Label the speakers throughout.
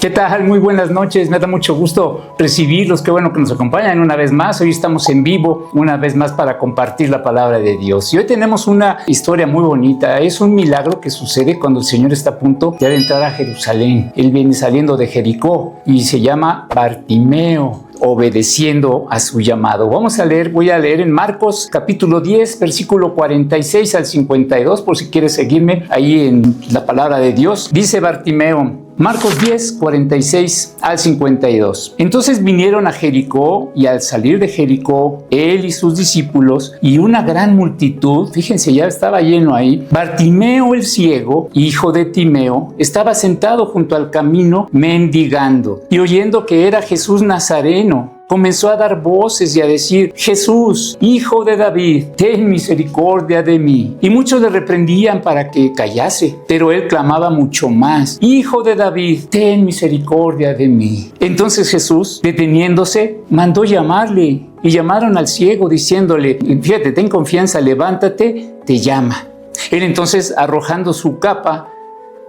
Speaker 1: ¿Qué tal? Muy buenas noches, me da mucho gusto recibirlos, qué bueno que nos acompañan una vez más. Hoy estamos en vivo una vez más para compartir la palabra de Dios. Y hoy tenemos una historia muy bonita, es un milagro que sucede cuando el Señor está a punto de entrar a Jerusalén. Él viene saliendo de Jericó y se llama Bartimeo, obedeciendo a su llamado. Voy a leer en Marcos capítulo 10, versículo 46 al 52, por si quieres seguirme ahí en la palabra de Dios. Dice Bartimeo, Marcos 10, 46 al 52. Entonces vinieron a Jericó, y al salir de Jericó, él y sus discípulos y una gran multitud, fíjense, ya estaba lleno ahí. Bartimeo el ciego, hijo de Timeo, estaba sentado junto al camino mendigando, y oyendo que era Jesús Nazareno, comenzó a dar voces y a decir: Jesús, hijo de David, ten misericordia de mí. Y muchos le reprendían para que callase, pero él clamaba mucho más: Hijo de David, ten misericordia de mí. Entonces Jesús, deteniéndose, mandó llamarle, y llamaron al ciego diciéndole: fíjate, ten confianza, levántate, te llama. Él entonces, arrojando su capa,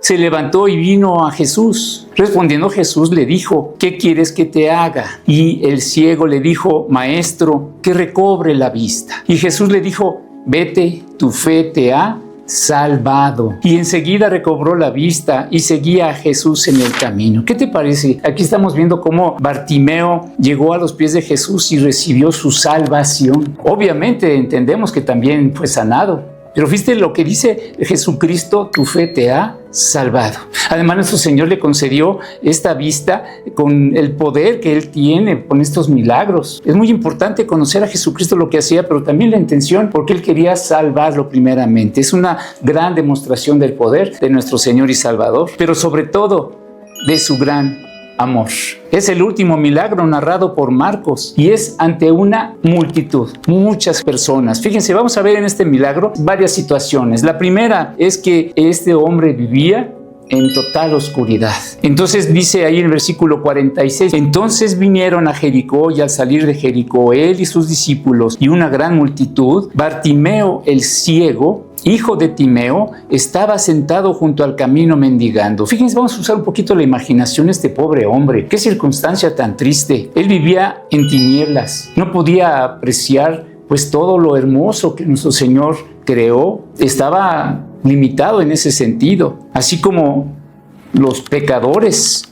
Speaker 1: se levantó y vino a Jesús. Respondiendo Jesús le dijo: ¿qué quieres que te haga? Y el ciego le dijo: Maestro, que recobre la vista. Y Jesús le dijo: vete, tu fe te ha salvado. Y enseguida recobró la vista y seguía a Jesús en el camino. ¿Qué te parece? Aquí estamos viendo cómo Bartimeo llegó a los pies de Jesús y recibió su salvación. Obviamente entendemos que también fue sanado. Pero ¿viste lo que dice Jesucristo? Tu fe te ha salvado. Además, nuestro Señor le concedió esta vista con el poder que Él tiene con estos milagros. Es muy importante conocer a Jesucristo, lo que hacía, pero también la intención, porque Él quería salvarlo primeramente. Es una gran demostración del poder de nuestro Señor y Salvador, pero sobre todo de su gran amor. Es el último milagro narrado por Marcos y es ante una multitud, muchas personas. Fíjense, vamos a ver en este milagro varias situaciones. La primera es que este hombre vivía en total oscuridad. Entonces dice ahí en el versículo 46, entonces vinieron a Jericó, y al salir de Jericó, él y sus discípulos y una gran multitud, Bartimeo el ciego, hijo de Timeo, estaba sentado junto al camino mendigando. Fíjense, vamos a usar un poquito la imaginación. Este pobre hombre, qué circunstancia tan triste. Él vivía en tinieblas, no podía apreciar pues todo lo hermoso que nuestro Señor creó. Estaba limitado en ese sentido, así como los pecadores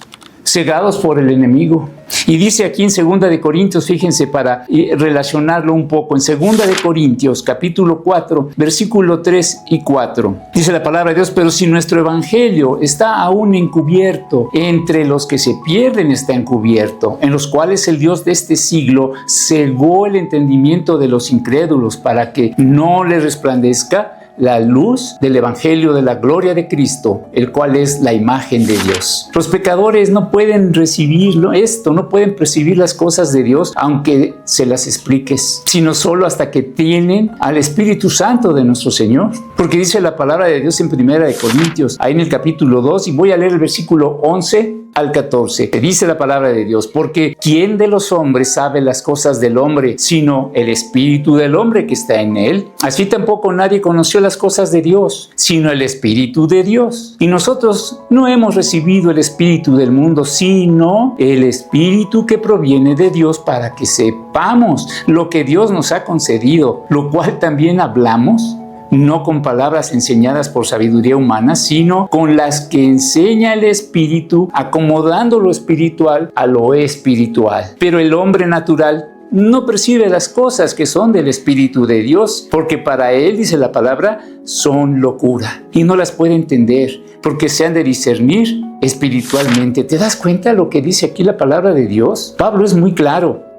Speaker 1: cegados por el enemigo. Y dice aquí en 2 de Corintios, fíjense, para relacionarlo un poco, en 2 de Corintios, capítulo 4, versículo 3 y 4, dice la palabra de Dios: pero si nuestro evangelio está aún encubierto, entre los que se pierden está encubierto, en los cuales el Dios de este siglo cegó el entendimiento de los incrédulos, para que no les resplandezca la luz del evangelio de la gloria de Cristo, el cual es la imagen de Dios. Los pecadores no pueden recibirlo, no pueden percibir las cosas de Dios aunque se las expliques, sino solo hasta que tienen al Espíritu Santo de nuestro Señor. Porque dice la palabra de Dios en 1 de Corintios, ahí en el capítulo 2, y voy a leer el versículo 11 al 14, que dice la palabra de Dios: porque ¿quién de los hombres sabe las cosas del hombre, sino el espíritu del hombre que está en él? Así tampoco nadie conoció las cosas de Dios, sino el Espíritu de Dios. Y nosotros no hemos recibido el espíritu del mundo, sino el Espíritu que proviene de Dios, para que sepamos lo que Dios nos ha concedido, lo cual también hablamos, no con palabras enseñadas por sabiduría humana, sino con las que enseña el Espíritu, acomodando lo espiritual a lo espiritual. Pero el hombre natural no percibe las cosas que son del Espíritu de Dios, porque para él, dice la palabra, son locura, y no las puede entender, porque se han de discernir espiritualmente. ¿Te das cuenta de lo que dice aquí la palabra de Dios? Pablo es muy claro.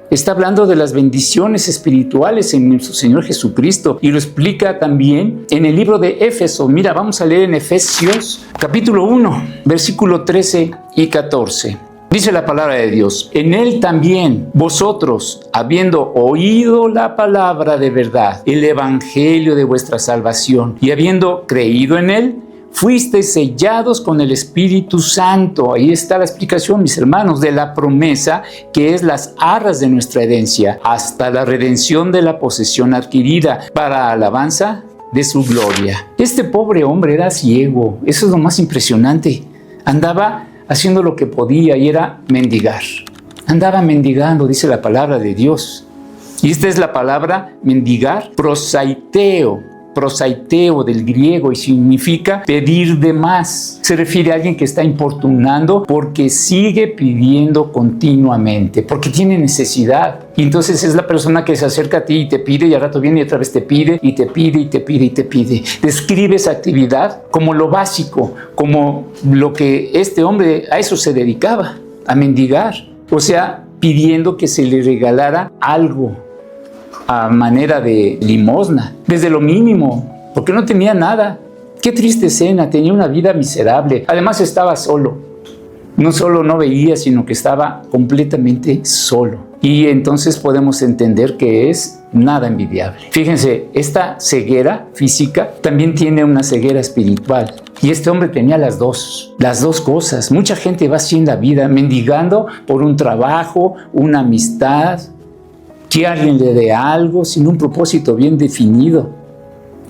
Speaker 1: Está hablando de las bendiciones espirituales en nuestro Señor Jesucristo, y lo explica también en el libro de Éfeso. Mira, vamos a leer en Efesios capítulo 1, versículo 13 y 14. Dice la palabra de Dios: en él también vosotros, habiendo oído la palabra de verdad, el evangelio de vuestra salvación, y habiendo creído en él, fuisteis sellados con el Espíritu Santo. Ahí está la explicación, mis hermanos, de la promesa, que es las arras de nuestra herencia, hasta la redención de la posesión adquirida, para alabanza de su gloria. Este pobre hombre era ciego. Eso es lo más impresionante. Andaba haciendo lo que podía y era mendigar. Andaba mendigando, dice la palabra de Dios. Y esta es la palabra mendigar, prosaiteo del griego, y significa pedir de más. Se refiere a alguien que está importunando porque sigue pidiendo continuamente, porque tiene necesidad. Y entonces es la persona que se acerca a ti y te pide, y al rato viene y otra vez te pide, y te pide, y te pide, y te pide. Describe esa actividad como lo básico, como lo que este hombre a eso se dedicaba, a mendigar. O sea, pidiendo que se le regalara algo a manera de limosna, desde lo mínimo, porque no tenía nada. Qué triste escena, tenía una vida miserable. Además estaba solo. No solo no veía, sino que estaba completamente solo. Y entonces podemos entender que es nada envidiable. Fíjense, esta ceguera física también tiene una ceguera espiritual. Y este hombre tenía las dos cosas. Mucha gente va así en la vida, mendigando por un trabajo, una amistad, que alguien le dé algo sin un propósito bien definido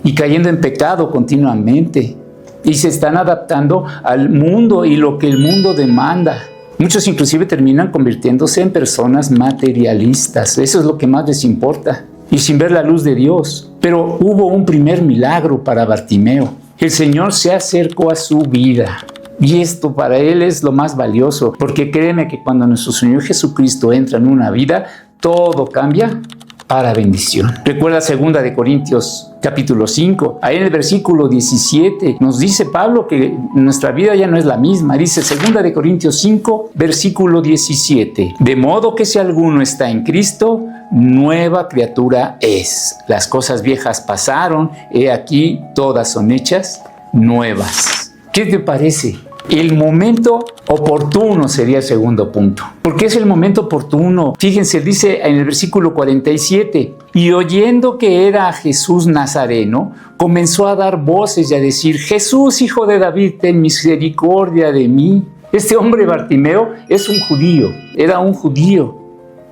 Speaker 1: y cayendo en pecado continuamente, y se están adaptando al mundo y lo que el mundo demanda. Muchos inclusive terminan convirtiéndose en personas materialistas. Eso es lo que más les importa, y sin ver la luz de Dios. Pero hubo un primer milagro para Bartimeo. El Señor se acercó a su vida. Y esto para él es lo más valioso, porque créeme que cuando nuestro Señor Jesucristo entra en una vida, todo cambia para bendición. Recuerda 2 de Corintios capítulo 5, ahí en el versículo 17 nos dice Pablo que nuestra vida ya no es la misma. Dice 2 de Corintios 5, versículo 17, de modo que si alguno está en Cristo, nueva criatura es. Las cosas viejas pasaron, he aquí todas son hechas nuevas. ¿Qué te parece? El momento oportuno sería el segundo punto. ¿Por qué es el momento oportuno? Fíjense, dice en el versículo 47, y oyendo que era Jesús Nazareno, comenzó a dar voces y a decir, Jesús, hijo de David, ten misericordia de mí. Este hombre Bartimeo es un judío, era un judío,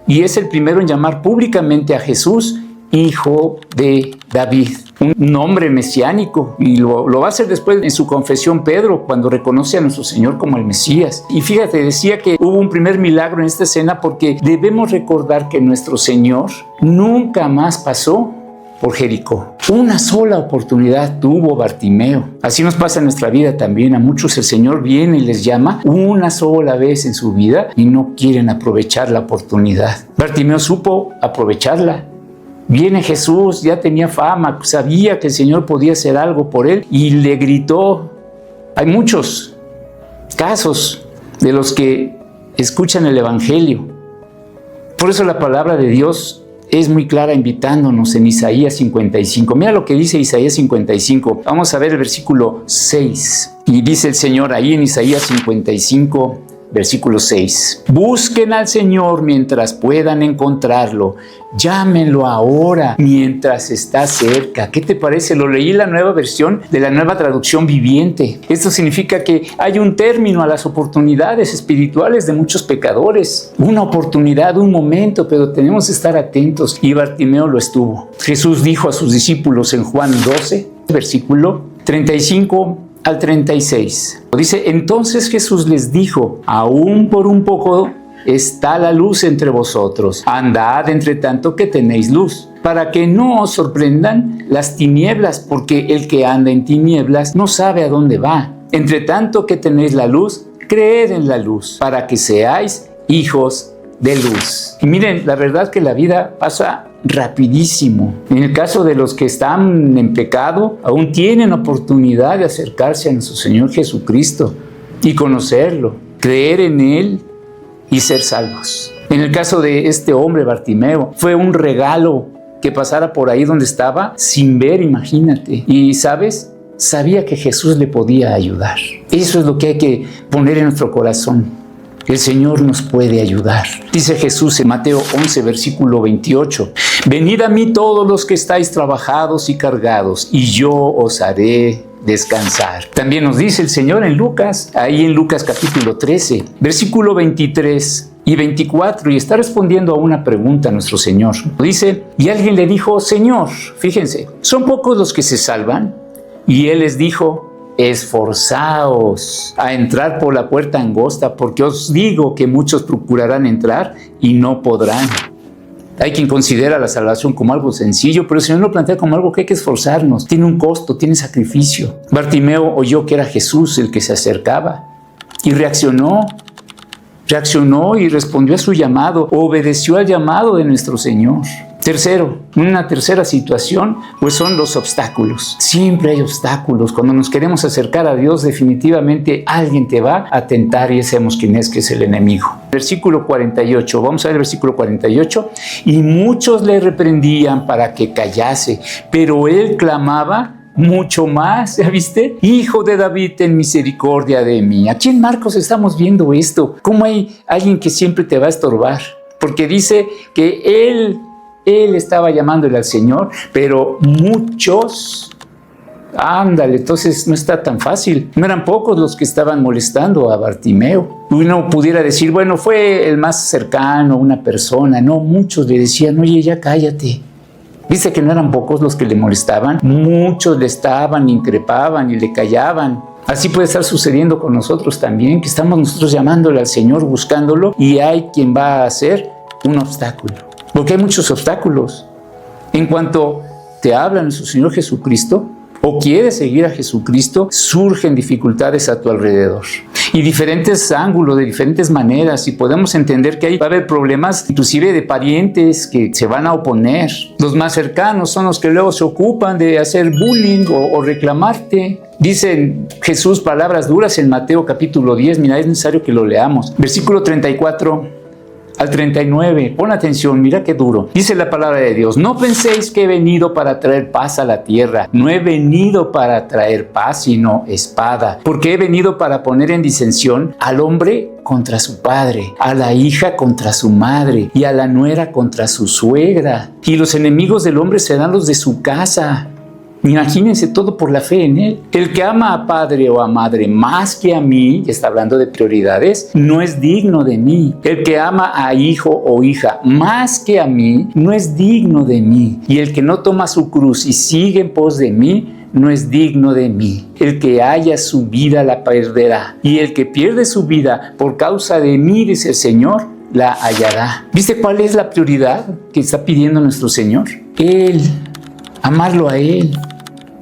Speaker 1: y es el primero en llamar públicamente a Jesús, hijo de David. Un nombre mesiánico, y lo va a hacer después en su confesión Pedro, cuando reconoce a nuestro Señor como el Mesías. Y fíjate, decía que hubo un primer milagro en esta escena porque debemos recordar que nuestro Señor nunca más pasó por Jericó. Una sola oportunidad tuvo Bartimeo. Así nos pasa en nuestra vida también. A muchos el Señor viene y les llama una sola vez en su vida y no quieren aprovechar la oportunidad. Bartimeo supo aprovecharla. Viene Jesús, ya tenía fama, sabía que el Señor podía hacer algo por él y le gritó. Hay muchos casos de los que escuchan el Evangelio. Por eso la palabra de Dios es muy clara invitándonos en Isaías 55. Mira lo que dice Isaías 55. Vamos a ver el versículo 6. Y dice el Señor ahí en Isaías 55, versículo 6. Busquen al Señor mientras puedan encontrarlo. Llámenlo ahora mientras está cerca. ¿Qué te parece? Lo leí en la nueva versión de la Nueva Traducción Viviente. Esto significa que hay un término a las oportunidades espirituales de muchos pecadores. Una oportunidad, un momento, pero tenemos que estar atentos. Y Bartimeo lo estuvo. Jesús dijo a sus discípulos en Juan 12, versículo 35 al 36. Dice, entonces Jesús les dijo, aún por un poco está la luz entre vosotros. Andad entre tanto que tenéis luz, para que no os sorprendan las tinieblas, porque el que anda en tinieblas no sabe a dónde va. Entre tanto que tenéis la luz, creed en la luz, para que seáis hijos de luz. Y miren, la verdad que la vida pasa rapidísimo. En el caso de los que están en pecado, aún tienen oportunidad de acercarse a nuestro Señor Jesucristo y conocerlo, creer en Él y ser salvos. En el caso de este hombre Bartimeo, fue un regalo que pasara por ahí donde estaba sin ver, imagínate. Y ¿sabes? Sabía que Jesús le podía ayudar. Eso es lo que hay que poner en nuestro corazón. El Señor nos puede ayudar. Dice Jesús en Mateo 11, versículo 28. Venid a mí todos los que estáis trabajados y cargados, y yo os haré descansar. También nos dice el Señor en Lucas, ahí en Lucas capítulo 13, versículo 23 y 24, y está respondiendo a una pregunta a nuestro Señor. Dice, y alguien le dijo, Señor, fíjense, ¿son pocos los que se salvan? Y Él les dijo, esforzaos a entrar por la puerta angosta, porque os digo que muchos procurarán entrar y no podrán. Hay quien considera la salvación como algo sencillo, pero el Señor lo plantea como algo que hay que esforzarnos. Tiene un costo, tiene sacrificio. Bartimeo oyó que era Jesús el que se acercaba y reaccionó y respondió a su llamado, obedeció al llamado de nuestro Señor. Tercero, una tercera situación, pues son los obstáculos. Siempre hay obstáculos. Cuando nos queremos acercar a Dios, definitivamente alguien te va a tentar y sabemos quién es, que es el enemigo. Versículo 48, vamos a ver el versículo 48. Y muchos le reprendían para que callase, pero él clamaba mucho más, ¿ya viste? Hijo de David, ten misericordia de mí. Aquí en Marcos estamos viendo esto. ¿Cómo hay alguien que siempre te va a estorbar? Porque dice que él estaba llamándole al Señor, pero muchos, ándale, entonces no está tan fácil. No eran pocos los que estaban molestando a Bartimeo. Uno pudiera decir, bueno, fue el más cercano, una persona. No, muchos le decían, oye, ya cállate. Dice que no eran pocos los que le molestaban, muchos le estaban, increpaban y le callaban. Así puede estar sucediendo con nosotros también, que estamos nosotros llamándole al Señor, buscándolo, y hay quien va a hacer un obstáculo. Porque hay muchos obstáculos. En cuanto te habla nuestro Señor Jesucristo, o quieres seguir a Jesucristo, surgen dificultades a tu alrededor. Y diferentes ángulos, de diferentes maneras, y podemos entender que ahí va a haber problemas, inclusive de parientes que se van a oponer. Los más cercanos son los que luego se ocupan de hacer bullying o reclamarte. Dice Jesús palabras duras en Mateo capítulo 10, mira, es necesario que lo leamos. Versículo 34 al 39, pon atención, mira qué duro. Dice la palabra de Dios, no penséis que he venido para traer paz a la tierra. No he venido para traer paz, sino espada. Porque he venido para poner en disensión al hombre contra su padre, a la hija contra su madre y a la nuera contra su suegra. Y los enemigos del hombre serán los de su casa. Imagínense, todo por la fe en Él. El que ama a padre o a madre más que a mí, y está hablando de prioridades, no es digno de mí. El que ama a hijo o hija más que a mí, no es digno de mí. Y el que no toma su cruz y sigue en pos de mí, no es digno de mí. El que haya su vida la perderá. Y el que pierde su vida por causa de mí, dice el Señor, la hallará. ¿Viste cuál es la prioridad que está pidiendo nuestro Señor? Él, amarlo a Él.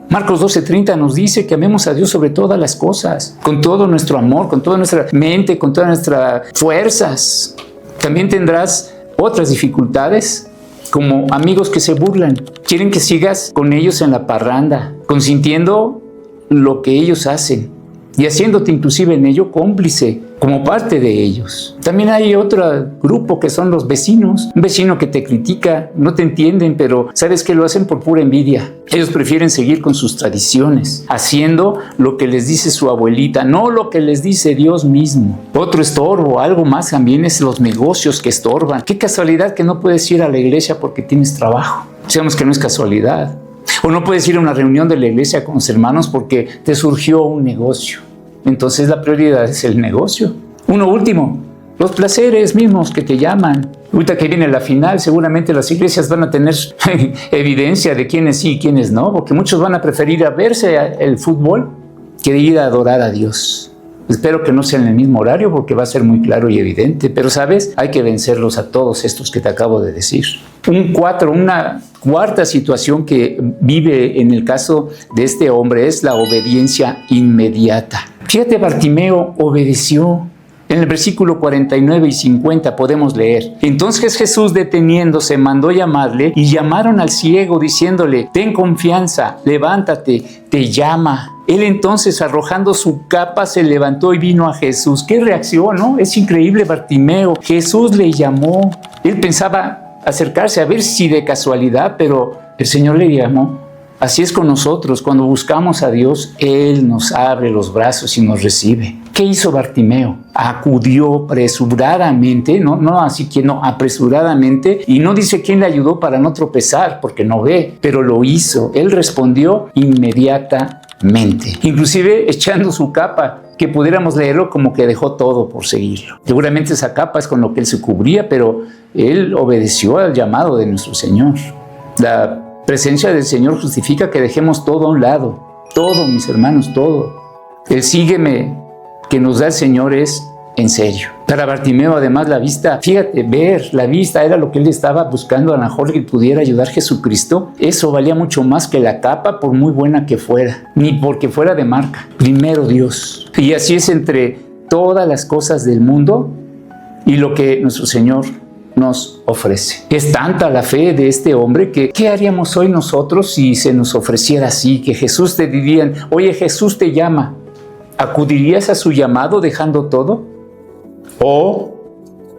Speaker 1: Marcos 12:30 nos dice que amemos a Dios sobre todas las cosas, con todo nuestro amor, con toda nuestra mente, con todas nuestras fuerzas. También tendrás otras dificultades, como amigos que se burlan. Quieren que sigas con ellos en la parranda, consintiendo lo que ellos hacen y haciéndote inclusive en ello cómplice, como parte de ellos. También hay otro grupo que son los vecinos. Un vecino que te critica, no te entienden, pero sabes que lo hacen por pura envidia. Ellos prefieren seguir con sus tradiciones, haciendo lo que les dice su abuelita, no lo que les dice Dios mismo. Otro estorbo, algo más también, es los negocios que estorban. Qué casualidad que no puedes ir a la iglesia porque tienes trabajo. Sabemos que no es casualidad. O no puedes ir a una reunión de la iglesia con los hermanos porque te surgió un negocio. Entonces la prioridad es el negocio. Uno último, los placeres mismos que te llaman. Ahorita que viene la final, seguramente las iglesias van a tener evidencia de quiénes sí y quiénes no, porque muchos van a preferir a verse el fútbol que ir a adorar a Dios. Espero que no sea en el mismo horario porque va a ser muy claro y evidente, pero sabes, hay que vencerlos a todos estos que te acabo de decir. Una cuarta situación que vive en el caso de este hombre es la obediencia inmediata. Fíjate, Bartimeo obedeció. En el versículo 49 y 50 podemos leer: entonces Jesús, deteniéndose, mandó llamarle, y llamaron al ciego diciéndole: ten confianza, levántate, te llama. Él entonces, arrojando su capa, se levantó y vino a Jesús. ¡Qué reacción!, ¿no? Es increíble, Bartimeo. Jesús le llamó. Él pensaba acercarse a ver si de casualidad, pero el Señor le llamó. Así es con nosotros. Cuando buscamos a Dios, Él nos abre los brazos y nos recibe. ¿Qué hizo Bartimeo? Acudió apresuradamente, no así que no, apresuradamente, y no dice quién le ayudó para no tropezar, porque no ve, pero lo hizo. Él respondió inmediatamente, inclusive echando su capa, que pudiéramos leerlo como que dejó todo por seguirlo. Seguramente esa capa es con lo que él se cubría, pero él obedeció al llamado de nuestro Señor. La presencia del Señor justifica que dejemos todo a un lado. Todo, mis hermanos, todo. El sígueme que nos da el Señor es en serio. Para Bartimeo, además, la vista, fíjate, ver la vista era lo que él estaba buscando, a lo mejor que pudiera ayudar a Jesucristo. Eso valía mucho más que la capa, por muy buena que fuera, ni porque fuera de marca. Primero Dios. Y así es entre todas las cosas del mundo y lo que nuestro Señor nos ofrece. Es tanta la fe de este hombre que ¿qué haríamos hoy nosotros si se nos ofreciera así? Que Jesús te dirían, oye, Jesús te llama. ¿Acudirías a su llamado dejando todo? ¿O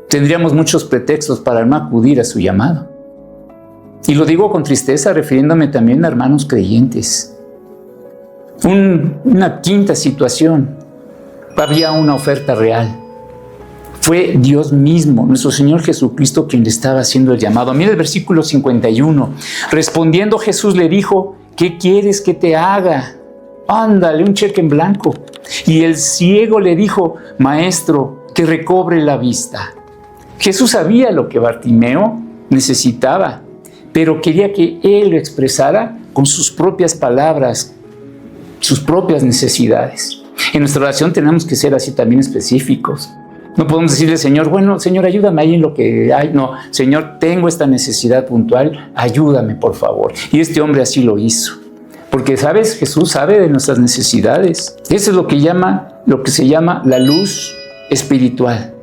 Speaker 1: tendríamos muchos pretextos para no acudir a su llamado? Y lo digo con tristeza, refiriéndome también a hermanos creyentes. Una quinta situación. Había una oferta real. Fue Dios mismo, nuestro Señor Jesucristo, quien le estaba haciendo el llamado. Mira el versículo 51. Respondiendo Jesús le dijo, ¿qué quieres que te haga? Ándale, un cheque en blanco. Y el ciego le dijo, Maestro, que recobre la vista. Jesús sabía lo que Bartimeo necesitaba, pero quería que él lo expresara con sus propias palabras, sus propias necesidades. En nuestra oración tenemos que ser así también específicos. No podemos decirle, Señor, bueno, Señor, ayúdame ahí en lo que hay. No, Señor, tengo esta necesidad puntual, ayúdame, por favor. Y este hombre así lo hizo. Porque, ¿sabes? Jesús sabe de nuestras necesidades. Eso es lo que se llama la luz espiritual.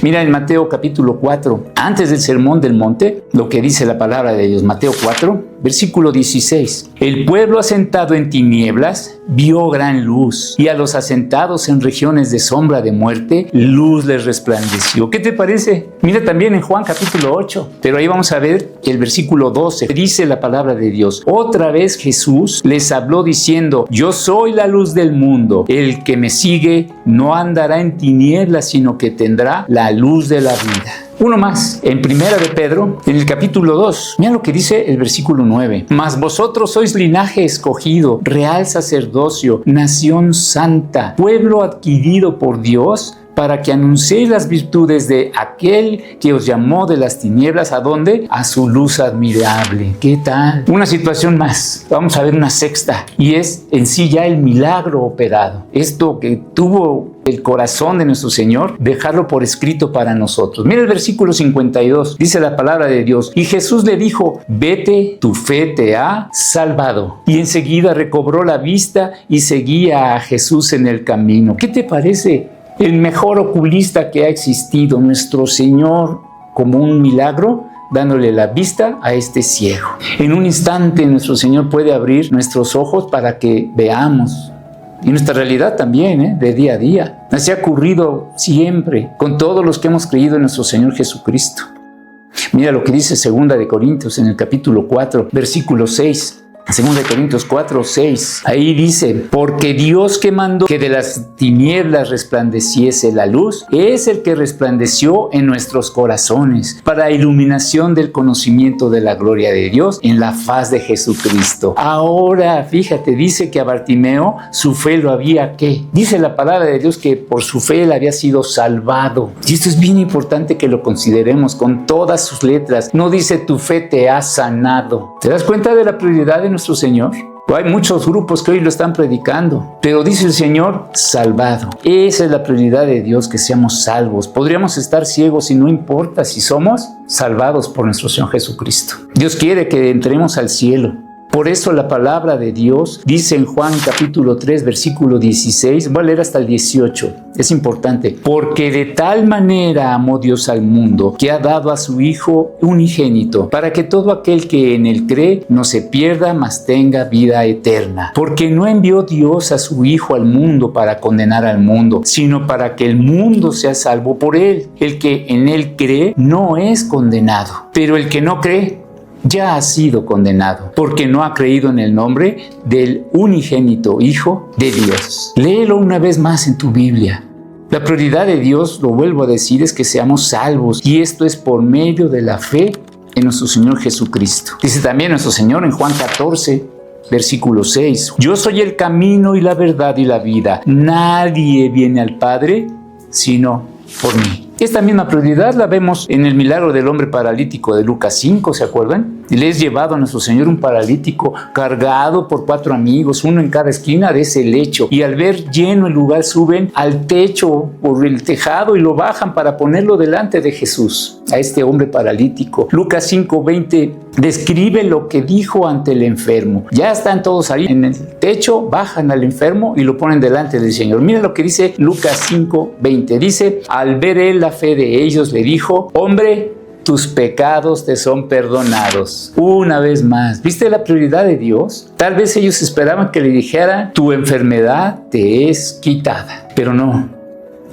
Speaker 1: Mira en Mateo capítulo 4, antes del sermón del monte, lo que dice la palabra de Dios. Mateo 4, versículo 16. El pueblo asentado en tinieblas vio gran luz, y a los asentados en regiones de sombra de muerte, luz les resplandeció. ¿Qué te parece? Mira también en Juan capítulo 8, pero ahí vamos a ver el versículo 12. Dice la palabra de Dios. Otra vez Jesús les habló diciendo, yo soy la luz del mundo. El que me sigue no andará en tinieblas, sino que tendrá la luz de la vida. Uno más, en Primera de Pedro, en el capítulo 2, mira lo que dice el versículo 9. Mas vosotros sois linaje escogido, real sacerdocio, nación santa, pueblo adquirido por Dios, para que anunciéis las virtudes de aquel que os llamó de las tinieblas, ¿a dónde? A su luz admirable. ¿Qué tal? Una situación más, vamos a ver una sexta, y es en sí ya el milagro operado. Esto que tuvo el corazón de nuestro Señor, dejarlo por escrito para nosotros. Mira el versículo 52, dice la palabra de Dios, y Jesús le dijo, vete, tu fe te ha salvado. Y enseguida recobró la vista y seguía a Jesús en el camino. ¿Qué te parece? El mejor oculista que ha existido, nuestro Señor, como un milagro, dándole la vista a este ciego. En un instante nuestro Señor puede abrir nuestros ojos para que veamos. Y nuestra realidad también, de día a día. Así ha ocurrido siempre con todos los que hemos creído en nuestro Señor Jesucristo. Mira lo que dice 2 de Corintios en el capítulo 4, versículo 6. 2 de Corintios 4, 6. Ahí dice, porque Dios que mandó que de las tinieblas resplandeciese la luz, es el que resplandeció en nuestros corazones para iluminación del conocimiento de la gloria de Dios en la faz de Jesucristo. Ahora, fíjate, dice que a Bartimeo su fe lo había, ¿qué? Dice la palabra de Dios que por su fe él había sido salvado. Y esto es bien importante que lo consideremos con todas sus letras. No dice tu fe te ha sanado. ¿Te das cuenta de la prioridad de nuestro Señor? Hay muchos grupos que hoy lo están predicando, pero dice el Señor, salvado. Esa es la prioridad de Dios, que seamos salvos. Podríamos estar ciegos y no importa si somos salvados por nuestro Señor Jesucristo. Dios quiere que entremos al cielo. Por eso la palabra de Dios dice en Juan capítulo 3, versículo 16, voy a leer hasta el 18, es importante. Porque de tal manera amó Dios al mundo, que ha dado a su Hijo unigénito, para que todo aquel que en él cree no se pierda, mas tenga vida eterna. Porque no envió Dios a su Hijo al mundo para condenar al mundo, sino para que el mundo sea salvo por él. El que en él cree no es condenado, pero el que no cree ya ha sido condenado, porque no ha creído en el nombre del unigénito Hijo de Dios. Léelo una vez más en tu Biblia. La prioridad de Dios, lo vuelvo a decir, es que seamos salvos, y esto es por medio de la fe en nuestro Señor Jesucristo. Dice también nuestro Señor en Juan 14, versículo 6, yo soy el camino y la verdad y la vida. Nadie viene al Padre sino por mí. Esta misma prioridad la vemos en el milagro del hombre paralítico de Lucas 5, ¿se acuerdan? Le es llevado a nuestro Señor un paralítico cargado por 4 amigos, uno en cada esquina de ese lecho, y al ver lleno el lugar suben al techo por el tejado y lo bajan para ponerlo delante de Jesús, a este hombre paralítico. Lucas 5:20 describe lo que dijo ante el enfermo. Ya están todos ahí en el techo, bajan al enfermo y lo ponen delante del Señor. Miren lo que dice Lucas 5:20. Dice, al ver él la fe de ellos, le dijo, hombre, tus pecados te son perdonados. Una vez más, ¿viste la prioridad de Dios? Tal vez ellos esperaban que le dijera, tu enfermedad te es quitada. Pero no,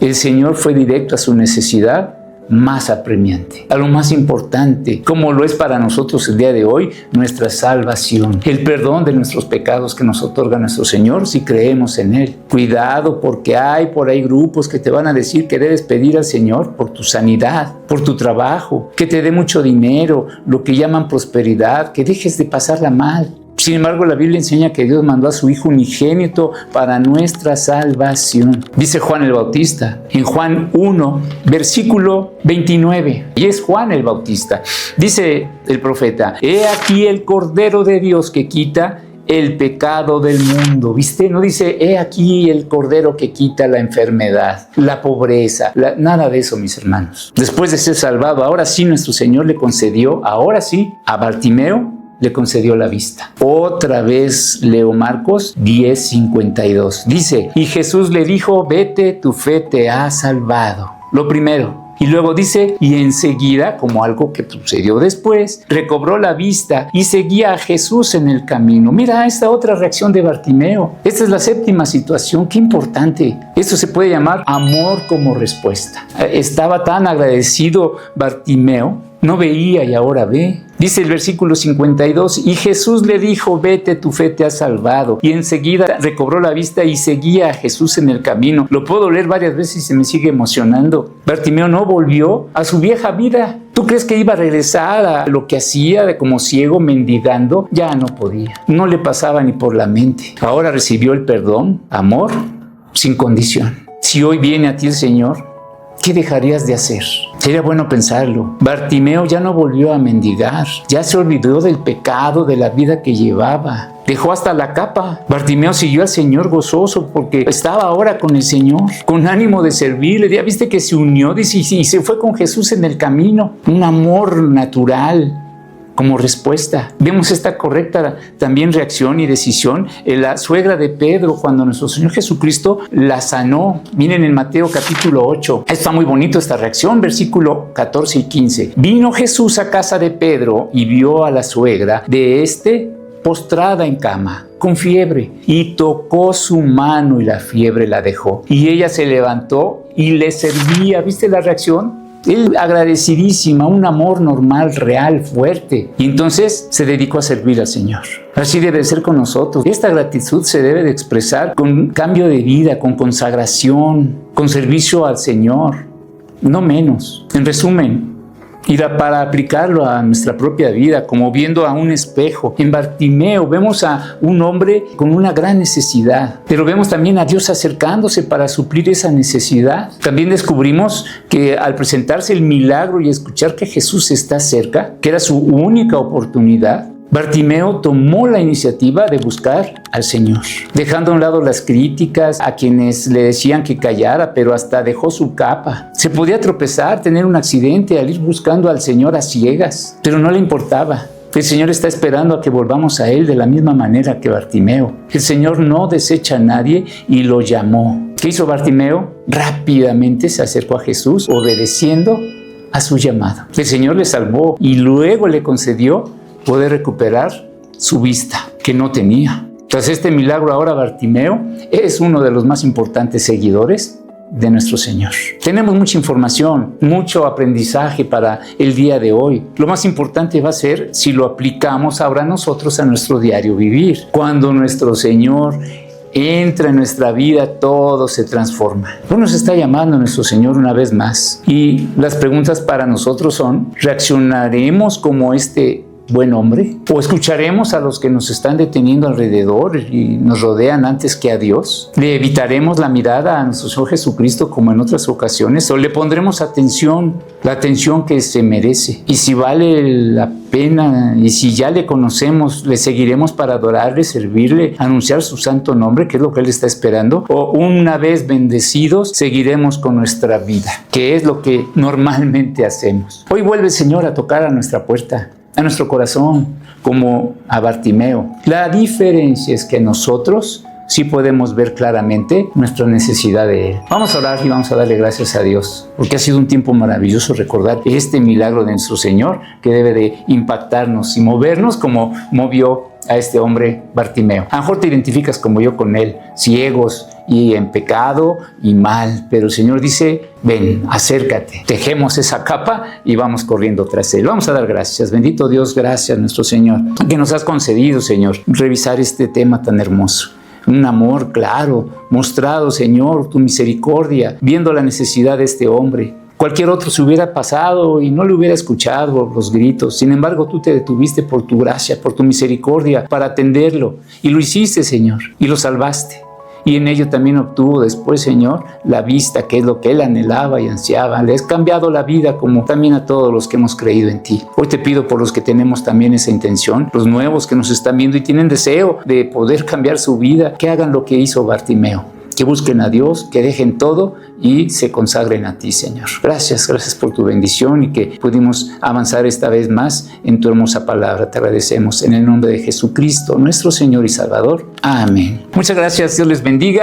Speaker 1: el Señor fue directo a su necesidad más apremiante, a lo más importante, como lo es para nosotros el día de hoy, nuestra salvación, el perdón de nuestros pecados que nos otorga nuestro Señor si creemos en Él. Cuidado, porque hay por ahí grupos que te van a decir que debes pedir al Señor por tu sanidad, por tu trabajo, que te dé mucho dinero, lo que llaman prosperidad, que dejes de pasarla mal. Sin embargo, la Biblia enseña que Dios mandó a su Hijo unigénito para nuestra salvación. Dice Juan el Bautista en Juan 1, versículo 29. Y es Juan el Bautista. Dice el profeta, he aquí el Cordero de Dios que quita el pecado del mundo. ¿Viste? No dice, he aquí el Cordero que quita la enfermedad, la pobreza, nada de eso, mis hermanos. Después de ser salvado, ahora sí nuestro Señor le concedió, ahora sí, a Bartimeo, le concedió la vista. Otra vez leo Marcos 10:52. Dice, y Jesús le dijo, vete, tu fe te ha salvado. Lo primero. Y luego dice, y enseguida, como algo que sucedió después, recobró la vista y seguía a Jesús en el camino. Mira esta otra reacción de Bartimeo. Esta es la 7ª situación. Qué importante. Esto se puede llamar amor como respuesta. Estaba tan agradecido Bartimeo, no veía y ahora ve. Dice el versículo 52, y Jesús le dijo, vete, tu fe te ha salvado. Y enseguida recobró la vista y seguía a Jesús en el camino. Lo puedo leer varias veces y se me sigue emocionando. Bartimeo no volvió a su vieja vida. ¿Tú crees que iba a regresar a lo que hacía de como ciego mendigando? Ya no podía. No le pasaba ni por la mente. Ahora recibió el perdón, amor, sin condición. Si hoy viene a ti el Señor, ¿qué dejarías de hacer? Sería bueno pensarlo. Bartimeo ya no volvió a mendigar, ya se olvidó del pecado, de la vida que llevaba. Dejó hasta la capa. Bartimeo siguió al Señor gozoso porque estaba ahora con el Señor, con ánimo de servirle. Ya viste que se unió, dice, y se fue con Jesús en el camino. Un amor natural. Como respuesta, vemos esta correcta también reacción y decisión en la suegra de Pedro cuando nuestro Señor Jesucristo la sanó. Miren en Mateo capítulo 8, está muy bonito esta reacción, versículo 14 y 15. Vino Jesús a casa de Pedro y vio a la suegra de postrada en cama, con fiebre, y tocó su mano y la fiebre la dejó. Y ella se levantó y le servía. ¿Viste la reacción? Él agradecidísima, un amor normal, real, fuerte. Y entonces se dedicó a servir al Señor. Así debe ser con nosotros. Esta gratitud se debe de expresar con cambio de vida, con consagración, con servicio al Señor. No menos. En resumen, para aplicarlo a nuestra propia vida, como viendo a un espejo. En Bartimeo vemos a un hombre con una gran necesidad, pero vemos también a Dios acercándose para suplir esa necesidad. También descubrimos que al presentarse el milagro y escuchar que Jesús está cerca, que era su única oportunidad, Bartimeo tomó la iniciativa de buscar al Señor, dejando a un lado las críticas a quienes le decían que callara, pero hasta dejó su capa. Se podía tropezar, tener un accidente al ir buscando al Señor a ciegas, pero no le importaba. El Señor está esperando a que volvamos a Él de la misma manera que Bartimeo. El Señor no desecha a nadie y lo llamó. ¿Qué hizo Bartimeo? Rápidamente se acercó a Jesús, obedeciendo a su llamado. El Señor le salvó y luego le concedió poder recuperar su vista, que no tenía. Tras este milagro, ahora Bartimeo es uno de los más importantes seguidores de nuestro Señor. Tenemos mucha información, mucho aprendizaje para el día de hoy. Lo más importante va a ser si lo aplicamos ahora nosotros a nuestro diario vivir. Cuando nuestro Señor entra en nuestra vida, todo se transforma. Hoy nos está llamando nuestro Señor una vez más. Y las preguntas para nosotros son, ¿reaccionaremos como este buen hombre? ¿O escucharemos a los que nos están deteniendo alrededor y nos rodean antes que a Dios? ¿Le evitaremos la mirada a nuestro Señor Jesucristo como en otras ocasiones? ¿O le pondremos atención, la atención que se merece? Y si vale la pena y si ya le conocemos, ¿le seguiremos para adorarle, servirle, anunciar su santo nombre, que es lo que Él está esperando? ¿O una vez bendecidos, seguiremos con nuestra vida, que es lo que normalmente hacemos? Hoy vuelve, Señor, a tocar a nuestra puerta, a nuestro corazón, como a Bartimeo. La diferencia es que nosotros sí podemos ver claramente nuestra necesidad de Él. Vamos a orar y vamos a darle gracias a Dios, porque ha sido un tiempo maravilloso recordar este milagro de nuestro Señor que debe de impactarnos y movernos como movió a este hombre Bartimeo. A lo mejor te identificas como yo con él, ciegos y en pecado y mal, pero el Señor dice, ven, acércate, tejemos esa capa y vamos corriendo tras Él. Vamos a dar gracias. Bendito Dios, gracias nuestro Señor, que nos has concedido, Señor, revisar este tema tan hermoso. Un amor claro, mostrado, Señor, tu misericordia, viendo la necesidad de este hombre. Cualquier otro se hubiera pasado y no le hubiera escuchado los gritos. Sin embargo, tú te detuviste por tu gracia, por tu misericordia, para atenderlo. Y lo hiciste, Señor, y lo salvaste. Y en ello también obtuvo después, Señor, la vista, que es lo que él anhelaba y ansiaba. Le has cambiado la vida, como también a todos los que hemos creído en ti. Hoy te pido por los que tenemos también esa intención, los nuevos que nos están viendo y tienen deseo de poder cambiar su vida, que hagan lo que hizo Bartimeo, que busquen a Dios, que dejen todo y se consagren a ti, Señor. Gracias por tu bendición y que pudimos avanzar esta vez más en tu hermosa palabra. Te agradecemos en el nombre de Jesucristo, nuestro Señor y Salvador. Amén. Muchas gracias. Dios les bendiga.